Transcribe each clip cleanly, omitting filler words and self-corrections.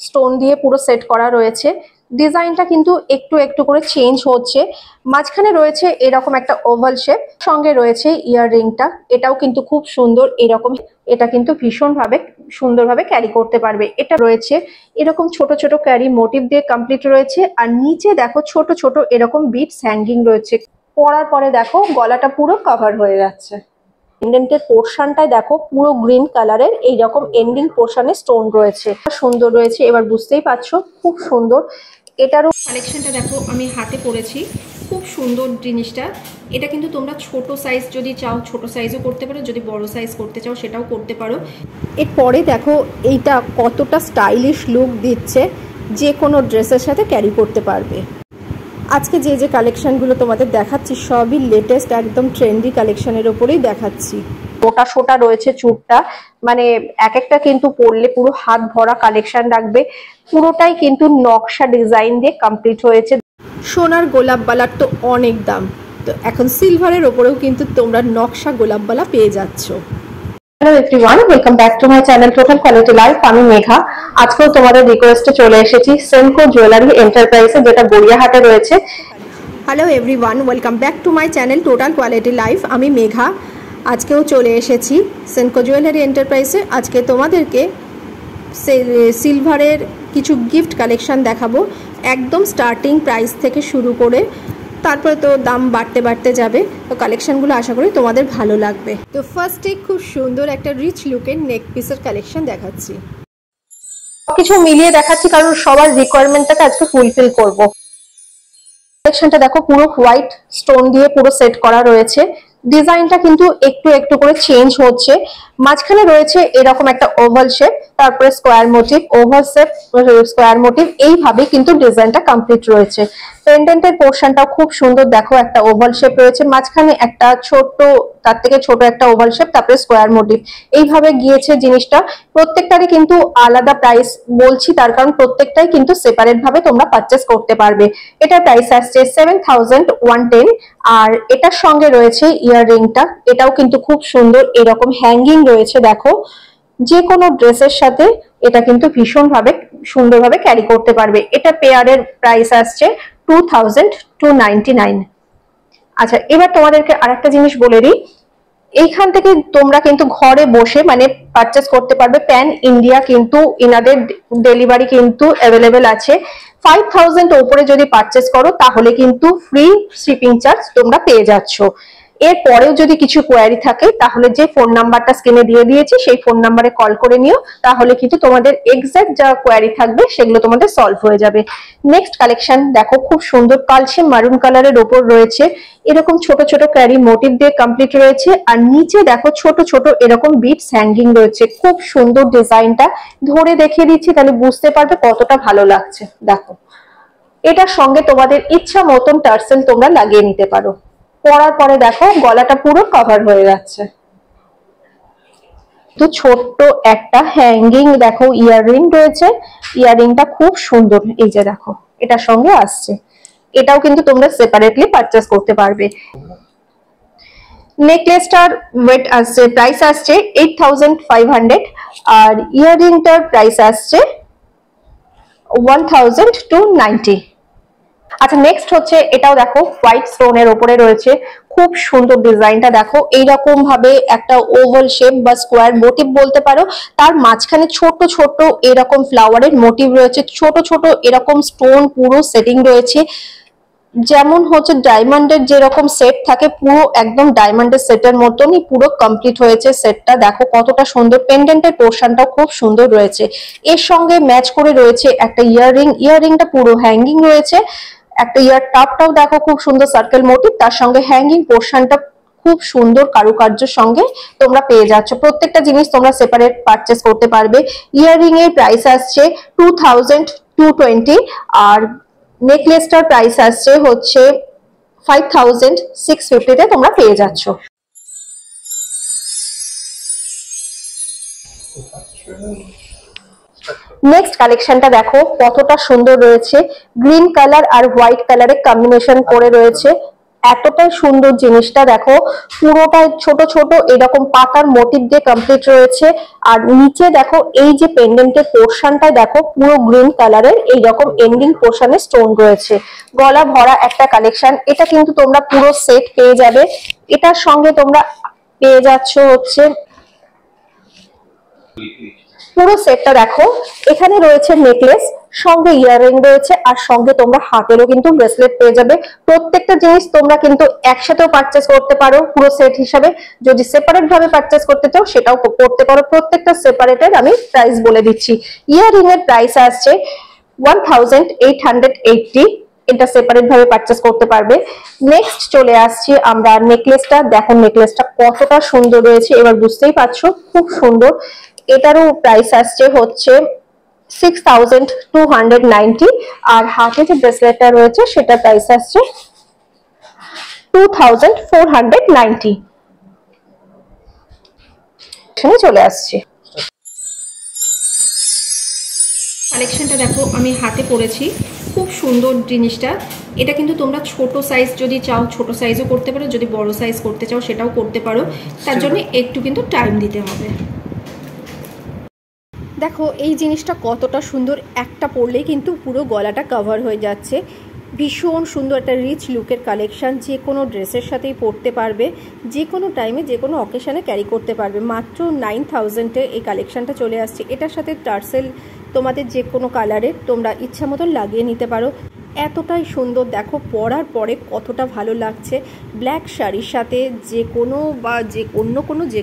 Stone দিয়ে পুরো set করা রয়েছে। ডিজাইনটা কিন্তু একটু একটু করে চেঞ্জ হচ্ছে। মাঝখানে রয়েছে এরকম একটা ওভাল শেপ, সঙ্গে রয়েছে ইয়াররিংটা, এটাও কিন্তু খুব সুন্দর। এরকম এটা কিন্তু ভীষণভাবে সুন্দরভাবে ক্যারি করতে পারবে। এটা রয়েছে এরকম ছোট ছোট ক্যারি মোটিভ দিয়ে কমপ্লিট রয়েছে। আর নিচে দেখো ছোট ছোট এরকম বিটস হ্যাঙ্গিং রয়েছে। পরার পরে দেখো গলাটা পুরো কভার হয়ে যাচ্ছে। পেন্ডেন্টের পোর্শনটায় দেখো পুরো গ্রিন কালারের এইরকম এন্ডিং পোর্শনে স্টোন রয়েছে, সুন্দর রয়েছে। এবার বুঝতেই পারছো খুব সুন্দর। এটারও কালেকশনটা দেখো আমি হাতে পরেছি, খুব সুন্দর জিনিসটা। এটা কিন্তু তোমরা ছোট সাইজ যদি চাও ছোট সাইজও করতে পারো, যদি বড় সাইজ করতে চাও সেটাও করতে পারো। এরপরে দেখো এইটা কতটা স্টাইলিশ লুক দিচ্ছে, যে কোনো ড্রেসের সাথে ক্যারি করতে পারবে। আজকে যে যে কালেকশনগুলো তোমাদের দেখাচ্ছি সবই লেটেস্ট একদম ট্রেন্ডি কালেকশনের ওপরেই দেখাচ্ছি। মোটা সোটা রয়েছে চুটটা, মানে এক একটা কিন্তু পরলে পুরো হাত ভরা কালেকশন রাখবে। পুরোটাই কিন্তু নকশা ডিজাইন দিয়ে কমপ্লিট হয়েছে। সোনার গোলাপবালার তো অনেক দাম, তো এখন সিলভারের ওপরেও কিন্তু তোমরা নকশা গোলাপবালা পেয়ে যাচ্ছ। Hello everyone, welcome back to my channel total quality life. আমি মেঘা। আজকেও তোমাদের রিকোয়েস্টে চলে এসেছি সেনকো জুয়েলারি এন্টারপ্রাইজে, যেটা গড়িয়াহাটে রয়েছে। Hello everyone, welcome back to my channel total quality life. আমি মেঘা। আজকেও চলে এসেছি সেনকো জুয়েলারি এন্টারপ্রাইজে। আজকে তোমাদেরকে সিলভারের কিছু গিফট কালেকশন দেখাবো, একদম স্টার্টিং প্রাইস থেকে শুরু করে, তারপরে তো দাম বাড়তে বাড়তে যাবে। তো কালেকশনগুলো আশা করি তোমাদের ভালো লাগবে। তো ফার্স্টে খুব সুন্দর একটা রিচ লুকের নেক পিসের কালেকশন দেখাচ্ছি। কিছু মিলিয়ে দেখাচ্ছি কারণ সবার রিকোয়ারমেন্টটাকে আজকে ফুলফিল করব। কালেকশনটা দেখো পুরো হোয়াইট স্টোন দিয়ে পুরো সেট করা রয়েছে। ডিজাইনটা কিন্তু একটু একটু করে চেঞ্জ হচ্ছে। মাঝখানে রয়েছে এরকম একটা ওভাল শেপ, তারপরে square motif, oval shape, square motif, এইভাবে কিন্তু ডিজাইনটা কমপ্লিট রয়েছে। পেন্ডেন্টের পোর্শনটাও খুব সুন্দর, দেখো একটা ওভাল শেপ রয়েছে, মাঝখানে একটা ছোট, তার থেকে ছোট একটা ওভাল শেপ, তারপরে স্কোয়ার মোটিভ, এইভাবে গিয়েছে জিনিসটা। প্রত্যেকটারই কিন্তু আলাদা প্রাইস বলছি, তার কারণ প্রত্যেকটাই কিন্তু সেপারেট ভাবে তোমরা পারচেস করতে পারবে। এটার প্রাইস আসছে 7110। আর এটার সঙ্গে রয়েছে ইয়াররিংটা, এটাও কিন্তু খুব সুন্দর, এরকম হ্যাঙ্গিং রয়েছে। দেখো যে কোনো ড্রেসের সাথে এটা কিন্তু ভীষণভাবে সুন্দরভাবে ক্যারি করতে পারবে। এটা পেয়ারের প্রাইস আসছে 2299। আচ্ছা, এবার তোমাদেরকে আরেকটা জিনিস বলে দিই, এইখান থেকে তোমরা কিন্তু ঘরে বসে মানে পারচেস করতে পারবে। প্যান ইন্ডিয়া কিন্তু ইনাদের ডেলিভারি কিন্তু অ্যাভেলেবেল আছে। 5000 উপরে যদি পারচেস করো তাহলে কিন্তু ফ্রি শিপিং চার্জ তোমরা পেয়ে যাচ্ছ। এরপরেও যদি কিছু কোয়ারি থাকে তাহলে যে ফোন নাম্বারটা স্ক্রিনে দিয়ে দিয়েছি সেই ফোন নাম্বারে কল করে নিও, তাহলে কিন্তু তোমাদের এক্সাক্ট যা কোয়ারি থাকবে সেগুলো তোমাদের সলভ হয়ে যাবে। নেক্সট কালেকশন দেখো, খুব সুন্দর কালচে মারুন কালারের ওপর রয়েছে, এরকম ছোট ছোট ক্যারি মোটিভ দিয়ে কমপ্লিট রয়েছে। আর নিচে দেখো ছোট ছোট এরকম বিটস হ্যাঙ্গিং রয়েছে। খুব সুন্দর ডিজাইনটা, ধরে দেখিয়ে দিচ্ছি তাহলে বুঝতে পারবে কতটা ভালো লাগছে। দেখো এটার সঙ্গে তোমাদের ইচ্ছা মতন টার্সেল তোমরা লাগিয়ে নিতে পারো। পরার পরে দেখো গলাটা পুরো কভার হয়ে যাচ্ছে। তো ছোট্ট একটা হ্যাঙ্গিং দেখো ইয়াররিং রয়েছে, ইয়াররিংটা খুব সুন্দর, এই যে দেখো এটার সঙ্গে আসছে। এটাও কিন্তু তোমরা সেপারেটলি পারচেস করতে পারবে। নেকলেসটার ওয়েট আসছে, প্রাইস আসছে 8500। আর ইয়াররিংটার প্রাইস আসছে 1290। আচ্ছা, নেক্সট হচ্ছে এটাও দেখো হোয়াইট স্টোনের উপরে রয়েছে, খুব সুন্দর ডিজাইনটা দেখো। এইরকম ভাবে একটা ওভাল শেপ বা স্কোয়ার মোটিভ বলতে পারো, তার মাঝখানে ছোট ছোট এরকম ফ্লাওয়ারের মোটিভ রয়েছে, ছোট ছোট এরকম স্টোন পুরো সেটিং রয়েছে। যেমন হচ্ছে ডায়মন্ডের যেরকম সেট থাকে, পুরো একদম ডায়মন্ডের সেটের মতনই পুরো কমপ্লিট হয়েছে সেটটা। দেখো কতটা সুন্দর, পেন্ডেন্টের পোর্শনটাও খুব সুন্দর রয়েছে। এর সঙ্গে ম্যাচ করে রয়েছে একটা ইয়াররিং, ইয়াররিংটা পুরো হ্যাঙ্গিং রয়েছে। একটা ইয়ার টাপটাও দেখো খুব সুন্দর সার্কেল মোটিভ, তার সঙ্গে হ্যাঙ্গিং পোর্শনটা খুব সুন্দর কারুকার্যের সঙ্গে তোমরা পেয়ে যাচ্ছ। প্রত্যেকটা জিনিস তোমরা সেপারেট পারচেস করতে পারবে। ইয়াররিং এর প্রাইস আসছে 2220। আর নেকলেসটার প্রাইস আসছে হচ্ছে 5650 তোমরা পেয়ে যাচ্ছ। নেক্সট কালেকশনটা দেখো কতটা সুন্দর রয়েছে, গ্রিন কালার আর হোয়াইট কালারের কম্বিনেশন করে রয়েছে। এতটাই সুন্দর জিনিসটা দেখো, পুরোটাই ছোট ছোট এরকম পাতার মোটিভ দিয়ে কমপ্লিট রয়েছে। আর নিচে দেখো এই যে পেন্ডেন্টের পোর্শনটাই দেখো পুরো গ্রিন কালারের এইরকম এন্ডিং পোর্শনে স্টোন রয়েছে। গলা ভরা একটা কালেকশন, এটা কিন্তু তোমরা পুরো সেট পেয়ে যাবে। এটার সঙ্গে তোমরা পেয়ে যাচ্ছ হচ্ছে পুরো সেটটা দেখো, এখানে রয়েছে নেকলেস, সঙ্গে ইয়াররিং রয়েছে, আর সঙ্গে তোমরা হাতেরও কিন্তু ব্রেসলেট পেয়ে যাবে। প্রত্যেকটা জিনিস তোমরা কিন্তু একসাথেও পারচেস করতে পারো পুরো সেট হিসাবে। যদি সেপারেট ভাবে পারচেস করতে চাও সেটাও করতে পারো। প্রত্যেকটা সেপারেটের আমি প্রাইস বলে দিচ্ছি। ইয়াররিং এর প্রাইস আসছে 1880, এটা সেপারেট ভাবে পারচেস করতে পারবে। নেক্সট চলে আসছি আমরা নেকলেসটা। দেখো নেকলেসটা কতটা সুন্দর রয়েছে, এবার বুঝতেই পারছো খুব সুন্দর। এটারও প্রাইস আসছে হচ্ছে 6290, আর হাতে যে ব্রেসলেটটা রয়েছে সেটা প্রাইস আসছে 2490। চলে আসছে কালেকশনটা দেখো, আমি হাতে পরেছি, খুব সুন্দর জিনিসটা। এটা কিন্তু তোমরা ছোট সাইজ যদি চাও ছোট সাইজও করতে পারো, যদি বড় সাইজ করতে চাও সেটাও করতে পারো, তার জন্য একটু কিন্তু টাইম দিতে হবে। দেখো এই জিনিসটা কতটা সুন্দর, একটা পরলেই কিন্তু পুরো গলাটা কভার হয়ে যাচ্ছে। ভীষণ সুন্দর একটা রিচ লুকের কালেকশান, যে কোনো ড্রেসের সাথেই পরতে পারবে, যে কোনো টাইমে যে কোনো অকেশানে ক্যারি করতে পারবে। মাত্র 9000-এ এই কালেকশানটা চলে আসছে। এটার সাথে টার্সেল তোমাদের যে কোনো কালারের তোমরা ইচ্ছা মতন লাগিয়ে নিতে পারো। এতটাই সুন্দর, দেখো পরার পরে কতটা ভালো লাগছে। ব্ল্যাক শাড়ির সাথে যে কোনো বা যে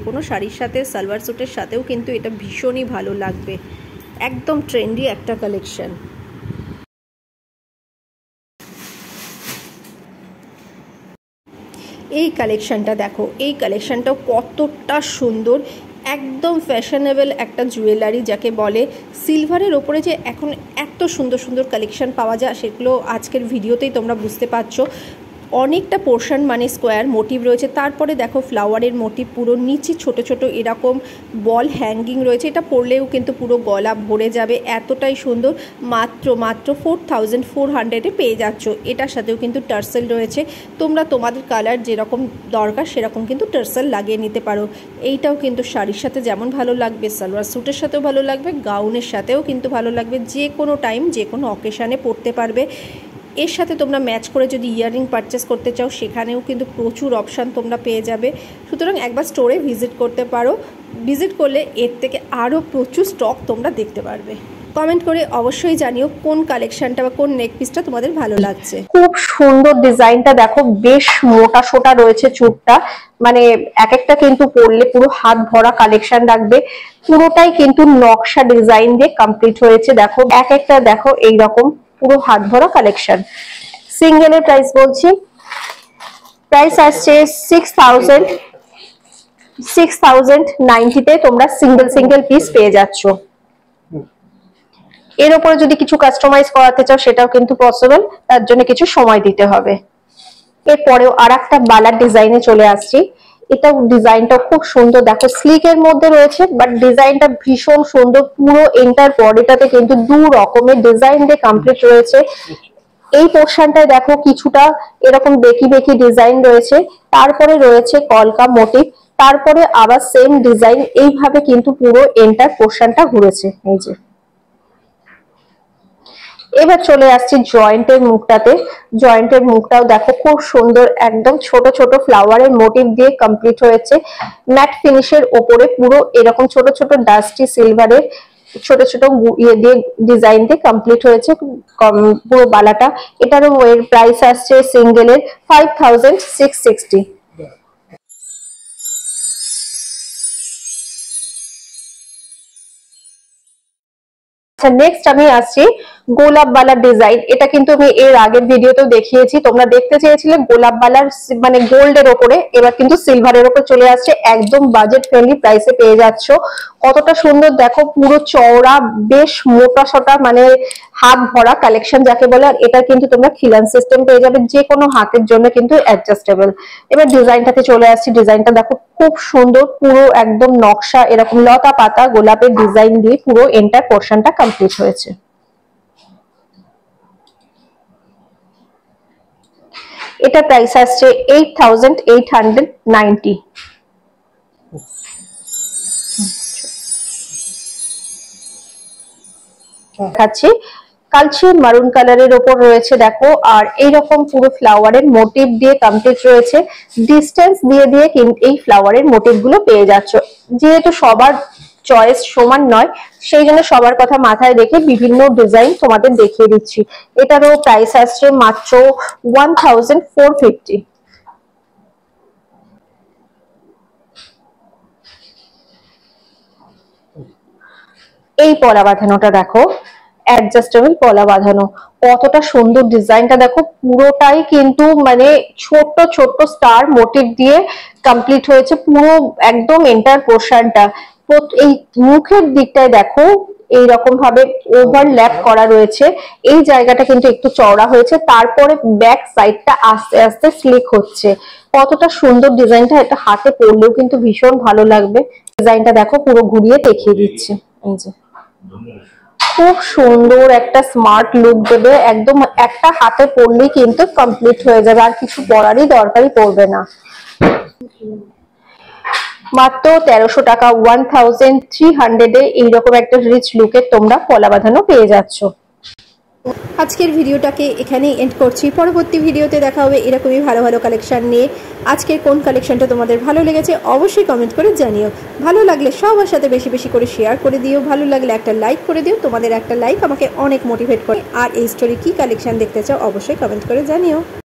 কোনো শাড়ির সাথে, সালোয়ার স্যুটের সাথেও কিন্তু এটা ভীষণই ভালো লাগবে। একদম ট্রেন্ডি একটা কালেকশন। এই কালেকশনটা দেখো, এই কালেকশনটাও কতটা সুন্দর, একদম ফ্যাশনেবল একটা জুয়েলারি যাকে বলে। সিলভারের ওপরে যে এখন এত সুন্দর সুন্দর কালেকশন পাওয়া যায় সেগুলো আজকের ভিডিওতেই তোমরা বুঝতে পারছো। অনেকটা পোর্শন মানে স্কোয়ার মোটিভ রয়েছে, তারপরে দেখো ফ্লাওয়ারের মোটিভ, পুরো নিচে ছোট ছোট এরকম বল হ্যাঙ্গিং রয়েছে। এটা পরলেও কিন্তু পুরো গলা ভরে যাবে, এতটাই সুন্দর। মাত্র 4400-এ পেয়ে যাচ্ছ। এটার সাথেও কিন্তু টার্সেল রয়েছে, তোমরা তোমাদের কালার যেরকম দরকার সেরকম কিন্তু টার্সেল লাগিয়ে নিতে পারো। এইটাও কিন্তু শাড়ির সাথে যেমন ভালো লাগবে, সালোয়ার স্যুটের সাথেও ভালো লাগবে, গাউনের সাথেও কিন্তু ভালো লাগবে। যে কোনো টাইম যে কোনো অকেশানে পরতে পারবে। এর সাথে তোমরা ম্যাচ করে যদি ইয়াররিং পারচেস করতে চাও সেখানেও কিন্তু প্রচুর অপশান তোমরা পেয়ে যাবে। সুতরাং একবার স্টোরে ভিজিট করতে পারো, ভিজিট করলে এর থেকে আরও প্রচুর স্টক তোমরা দেখতে পারবে। কমেন্ট করে অবশ্যই জানিও কোন কালেকশনটা বা কোন নেক পিসটা তোমাদের ভালো লাগছে। খুব সুন্দর ডিজাইনটা দেখো, বেশ মোটা সোটা রয়েছে চুটটা, মানে এক একটা কিন্তু পরলে পুরো হাত ভরা কালেকশন রাখবে। পুরোটাই কিন্তু নকশা ডিজাইন দিয়ে কমপ্লিট হয়েছে। দেখো এক একটা দেখো এইরকম পুরো হাত ভরা কালেকশন। সিঙ্গেলের প্রাইস বলছি, প্রাইস আসছে 6090-তে তোমরা সিঙ্গেল সিঙ্গেল পিস পেয়ে যাচ্ছ। এর উপরে যদি কিছু কাস্টমাইজ করাতে চাও সেটাও কিন্তু পসিবল, তার জন্য কিছু সময় দিতে হবে। এরপরেও আর একটা বালার ডিজাইনে চলে আসছি। এটা ডিজাইনটা খুব সুন্দর, দেখো স্লিকের মধ্যে রয়েছে বাট ডিজাইনটা ভীষণ সুন্দর। পুরো এন্টার বডিটাতে কিন্তু দু রকমের ডিজাইন দিয়ে কমপ্লিট রয়েছে। এই পোর্শনটায় দেখো কিছুটা এরকম বেকি বেকি ডিজাইন রয়েছে, তারপরে রয়েছে কলকা মোটিভ, তারপরে আবার সেম ডিজাইন, এইভাবে কিন্তু পুরো এন্টার পোর্শনটা ঘুরেছে। এই যে এবার চলে আসছি জয়েন্টের মুখটাতে। জয়েন্টের মুখটাও দেখো খুব সুন্দর, একদম ছোট ছোট ফ্লাওয়ারের মোটিভ দিয়ে কমপ্লিট হয়েছে। ম্যাট ফিনিশের ওপরে পুরো এরকম ছোট ছোট ডাস্টি সিলভারের ছোট ছোট ইয়ে দিয়ে ডিজাইন দিয়ে কমপ্লিট হয়েছে পুরো বালাটা। এটারও এর প্রাইস আসছে সিঙ্গেলের 5660। নেক্সট আমি আসছি গোলাপ বালার ডিজাইন। এটা কিন্তু আমি এর আগের ভিডিওতেও দেখিয়েছি, তোমরা দেখতে চেয়েছিলে গোলাপ বালার মানে গোল্ডের ওপরে, এবার কিন্তু সিলভারের ওপর চলে আসছে। একদম বাজেট ফ্রেন্ডলি প্রাইসে পেয়ে যাচ্ছ। কতটা সুন্দর দেখো, পুরো চওড়া বেশ মোটা সোটা মানে হাত ভরা কালেকশন যাকে বলে। আর এটা কিন্তু তোমরা খিলান সিস্টেম পেয়ে যাবে, যে কোনো হাতের জন্য কিন্তু অ্যাডজাস্টেবল। এবার ডিজাইনটাতে চলে আসছি। ডিজাইনটা দেখো খুব সুন্দর, পুরো একদম নকশা এরকম লতা পাতা গোলাপের ডিজাইন দিয়ে পুরো এন্টার পোর্শনটা কমপ্লিট হয়েছে। এটা প্রাইস আসছে 8890। দেখাচ্ছি কালচে মারুন কালারের ওপর রয়েছে দেখো, আর এইরকম পুরো ফ্লাওয়ারের মোটিভ দিয়ে কমপ্লিট রয়েছে। ডিস্টেন্স দিয়ে দিয়ে কিন্তু এই ফ্লাওয়ারের মোটিভ গুলো পেয়ে যাচ্ছ। যেহেতু সবার চয়েস সমান নয়, সেই জন্য সবার কথা মাথায় রেখে বিভিন্ন ডিজাইন তোমাদের দেখিয়ে দিচ্ছি। এটারও প্রাইস আসছে মাত্র 1450। এই পলা বাঁধানোটা দেখো, অ্যাডজাস্টেবল পলা বাঁধানো, কতটা সুন্দর ডিজাইনটা দেখো। পুরোটাই কিন্তু মানে ছোট্ট ছোট্ট স্টার মোটিভ দিয়ে কমপ্লিট হয়েছে পুরো একদম এন্টার পোর্শনটা। এই মুখের দিকটায় দেখো এইরকম ভাবে ওভারল্যাপ করা রয়েছে। এই জায়গাটা কিন্তু একটু চওড়া হয়েছে, তারপরে ব্যাক সাইডটা আস্তে আস্তে স্লিক হচ্ছে। কতটা সুন্দর ডিজাইনটা, এটা হাতে পরলেও কিন্তু ভীষণ ভালো লাগবে। ডিজাইনটা দেখো, পুরো ঘুরিয়ে দেখিয়ে দিচ্ছে। এই যে খুব সুন্দর একটা স্মার্ট লুক দেবে, একদম একটা হাতে পরলেই কিন্তু কমপ্লিট হয়ে যাবে, আর কিছু পরারই দরকারই পড়বে না। মাত্র 1300 টাকা, 1300 এ এইরকম একটা রিচ লুকের তোমরা পলা বাঁধানো পেয়ে যাচ্ছ। আজকের ভিডিওটাকে এখানেই এন্ড করছি। পরবর্তী ভিডিওতে দেখা হবে এরকমই ভালো ভালো কালেকশন নিয়ে। আজকের কোন কালেকশনটা তোমাদের ভালো লেগেছে অবশ্যই কমেন্ট করে জানিও। ভালো লাগলে সবার সাথে বেশি বেশি করে শেয়ার করে দিও। ভালো লাগলে একটা লাইক করে দিও, তোমাদের একটা লাইক আমাকে অনেক মোটিভেট করে। আর এই স্টোরি কি কালেকশন দেখতে চাও অবশ্যই কমেন্ট করে জানিও।